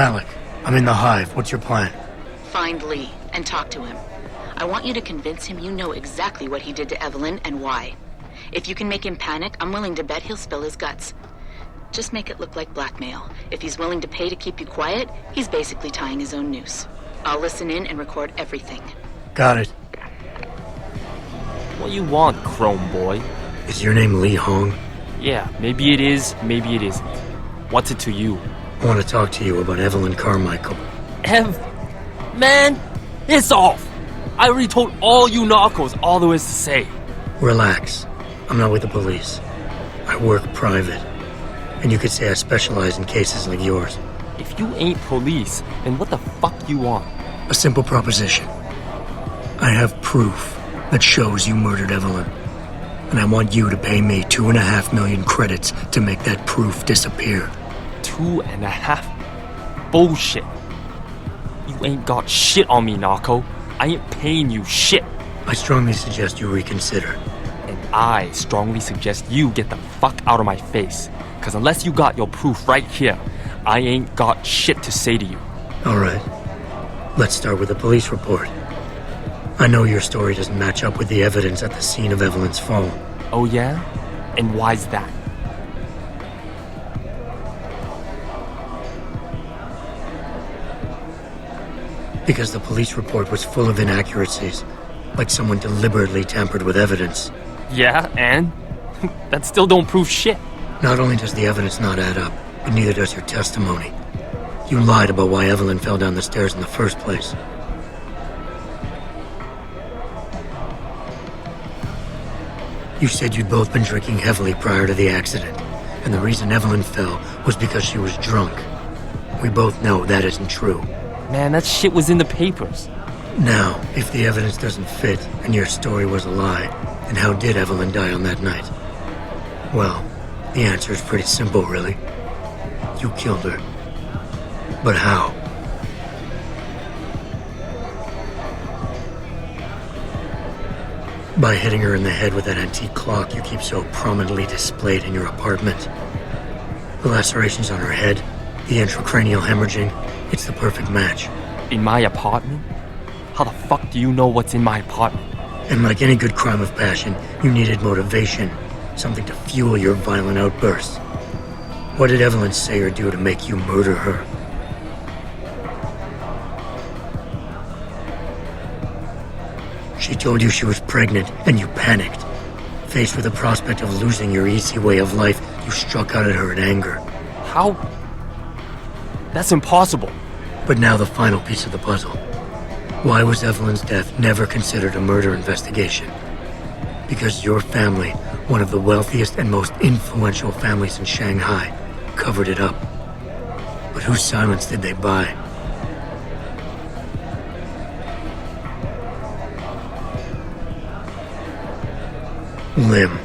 Malik, I'm in the hive. What's your plan? Find Lee and talk to him. I want you to convince him you know exactly what he did to Evelyn and why. If you can make him panic, I'm willing to bet he'll spill his guts. Just make it look like blackmail. If he's willing to pay to keep you quiet, he's basically tying his own noose. I'll listen in and record everything. Got it. What you want, Chrome Boy? Is your name Lee Hong? Yeah, maybe it is, maybe it isn't. What's it to you? I want to talk to you about Evelyn Carmichael. Man, it's off! I already told all you narcos all there is to say. Relax. I'm not with the police. I work private. And you could say I specialize in cases like yours. If you ain't police, then what the fuck you want? A simple proposition. I have proof that shows you murdered Evelyn. And I want you to pay me 2.5 million credits to make that proof disappear. 2.5? Bullshit. You ain't got shit on me, narco. I ain't paying you shit. I strongly suggest you reconsider. And I strongly suggest you get the fuck out of my face. Cause unless you got your proof right here, I ain't got shit to say to you. Alright. Let's start with the police report. I know your story doesn't match up with the evidence at the scene of Evelyn's fall. Oh yeah? And why's that? Because the police report was full of inaccuracies. Like someone deliberately tampered with evidence. Yeah, and? That still don't prove shit. Not only does the evidence not add up, but neither does your testimony. You lied about why Evelyn fell down the stairs in the first place. You said you'd both been drinking heavily prior to the accident, and the reason Evelyn fell was because she was drunk. We both know that isn't true. Man, that shit was in the papers. Now, if the evidence doesn't fit and your story was a lie, then how did Evelyn die on that night? Well, the answer is pretty simple, really. You killed her. But how? By hitting her in the head with that antique clock you keep so prominently displayed in your apartment. The lacerations on her head, the intracranial hemorrhaging, it's the perfect match. In my apartment? How the fuck do you know what's in my apartment? And like any good crime of passion, you needed motivation. Something to fuel your violent outbursts. What did Evelyn say or do to make you murder her? She told you she was pregnant, and you panicked. Faced with the prospect of losing your easy way of life, you struck out at her in anger. How? That's impossible. But now the final piece of the puzzle. Why was Evelyn's death never considered a murder investigation? Because your family, one of the wealthiest and most influential families in Shanghai, covered it up. But whose silence did they buy? Lim.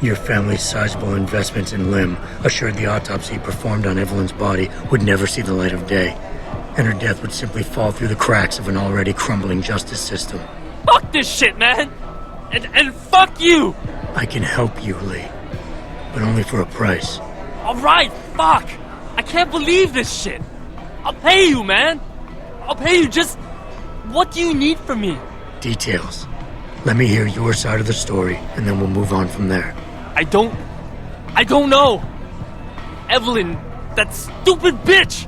Your family's sizable investments in Lim assured the autopsy performed on Evelyn's body would never see the light of day, and her death would simply fall through the cracks of an already crumbling justice system. Fuck this shit, man! And fuck you! I can help you, Lee. But only for a price. Alright, fuck! I can't believe this shit! I'll pay you, man! I'll pay you, just... What do you need from me? Details. Let me hear your side of the story, and then we'll move on from there. I don't know! Evelyn, that stupid bitch!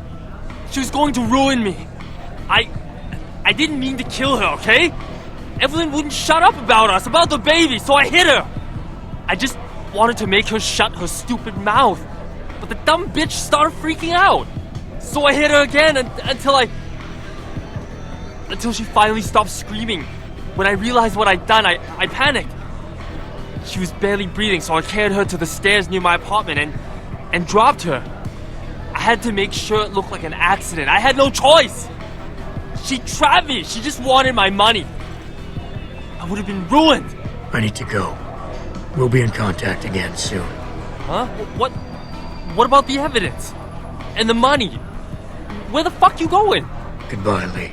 She was going to ruin me. I didn't mean to kill her, okay? Evelyn wouldn't shut up about us, about the baby, so I hit her. I just wanted to make her shut her stupid mouth. But the dumb bitch started freaking out. So I hit her again until she finally stopped screaming. When I realized what I'd done, I panicked. She was barely breathing, so I carried her to the stairs near my apartment and dropped her. I had to make sure it looked like an accident. I had no choice. She trapped me. She just wanted my money. I would have been ruined. I need to go. We'll be in contact again soon. Huh? What about the evidence? And the money? Where the fuck you going? Goodbye, Lee.